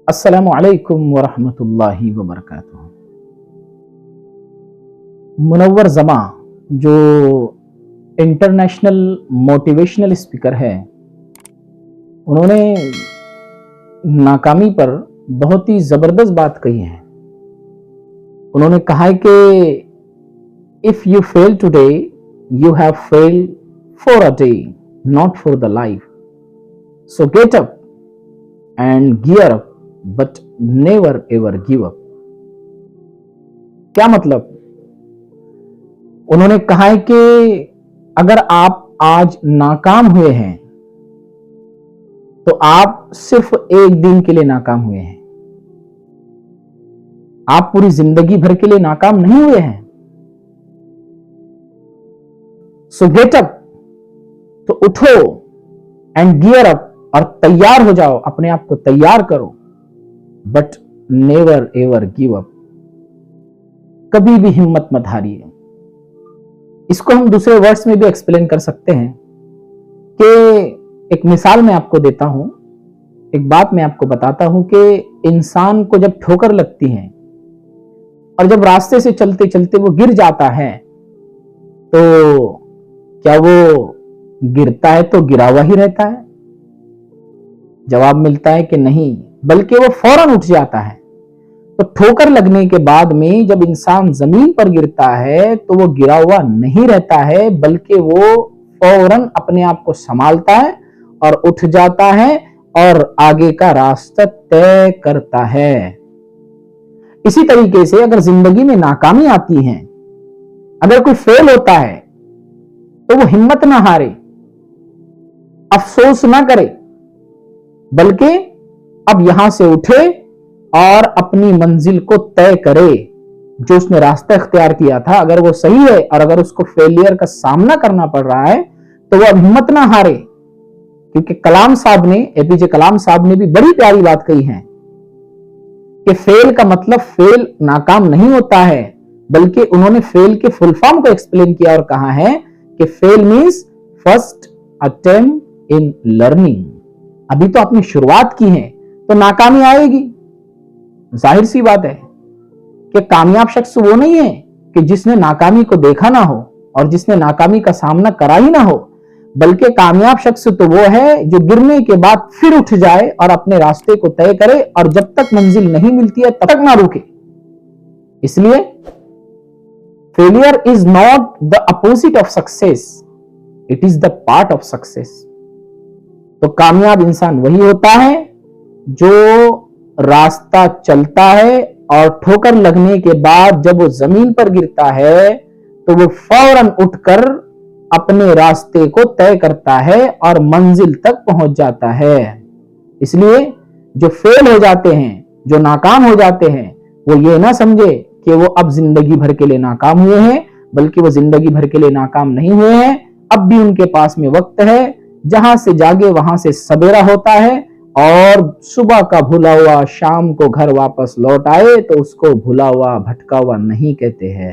अस्सलामु अलैकुम वरहमतुल्लाहि वबरकातुहू। मुनव्वर जमा जो इंटरनेशनल मोटिवेशनल स्पीकर है, उन्होंने नाकामी पर बहुत ही ज़बरदस्त बात कही है। उन्होंने कहा है कि if you fail today you have failed for a day, not for the life. So get up and gear up but never ever give up. क्या मतलब? उन्होंने कहा है कि अगर आप आज नाकाम हुए हैं तो आप सिर्फ एक दिन के लिए नाकाम हुए हैं, आप पूरी जिंदगी भर के लिए नाकाम नहीं हुए हैं। सो गेट अप, तो उठो, एंड गियर अप, और तैयार हो जाओ, अपने आप को तैयार करो, but never ever give up, कभी भी हिम्मत मत हारिए। इसको हम दूसरे वर्ड्स में भी एक्सप्लेन कर सकते हैं कि एक मिसाल मैं आपको देता हूं, एक बात मैं आपको बताता हूं कि इंसान को जब ठोकर लगती है और जब रास्ते से चलते चलते वो गिर जाता है, तो क्या वो गिरता है तो गिरा हुआ ही रहता है? जवाब मिलता है कि नहीं, बल्कि वो फौरन उठ जाता है। तो ठोकर लगने के बाद में जब इंसान जमीन पर गिरता है तो वो गिरा हुआ नहीं रहता है, बल्कि वो फौरन अपने आप को संभालता है और उठ जाता है और आगे का रास्ता तय करता है। इसी तरीके से अगर जिंदगी में नाकामी आती है, अगर कोई फेल होता है, तो वो हिम्मत ना हारे, अफसोस ना करे, बल्कि अब यहां से उठे और अपनी मंजिल को तय करे। जो उसने रास्ता इख्तियार किया था, अगर वो सही है और अगर उसको फेलियर का सामना करना पड़ रहा है, तो वो अब हिम्मत ना हारे। क्योंकि कलाम साहब ने, एपीजे कलाम साहब ने भी बड़ी प्यारी बात कही है कि फेल का मतलब फेल नाकाम नहीं होता है, बल्कि उन्होंने फेल के फुल फॉर्म को एक्सप्लेन किया और कहा है कि fail means first attempt in learning. अभी तो आपने शुरुआत की है तो नाकामी आएगी। जाहिर सी बात है कि कामयाब शख्स वो नहीं है कि जिसने नाकामी को देखा ना हो और जिसने नाकामी का सामना करा ही ना हो, बल्कि कामयाब शख्स तो वो है जो गिरने के बाद फिर उठ जाए और अपने रास्ते को तय करे और जब तक मंजिल नहीं मिलती है तब तक ना रुके। इसलिए failure is not the opposite of success, it is the part of success. तो कामयाब इंसान वही होता है जो रास्ता चलता है और ठोकर लगने के बाद जब वो जमीन पर गिरता है तो वो फौरन उठकर अपने रास्ते को तय करता है और मंजिल तक पहुंच जाता है। इसलिए जो फेल हो जाते हैं, जो नाकाम हो जाते हैं, वो ये ना समझे कि वो अब जिंदगी भर के लिए नाकाम हुए हैं, बल्कि वो जिंदगी भर के लिए नाकाम नहीं हुए हैं। अब भी उनके पास में वक्त है, जहां से जागे वहां से सवेरा होता है, और सुबह का भूला हुआ शाम को घर वापस लौट आए तो उसको भूला हुआ भटका हुआ नहीं कहते हैं।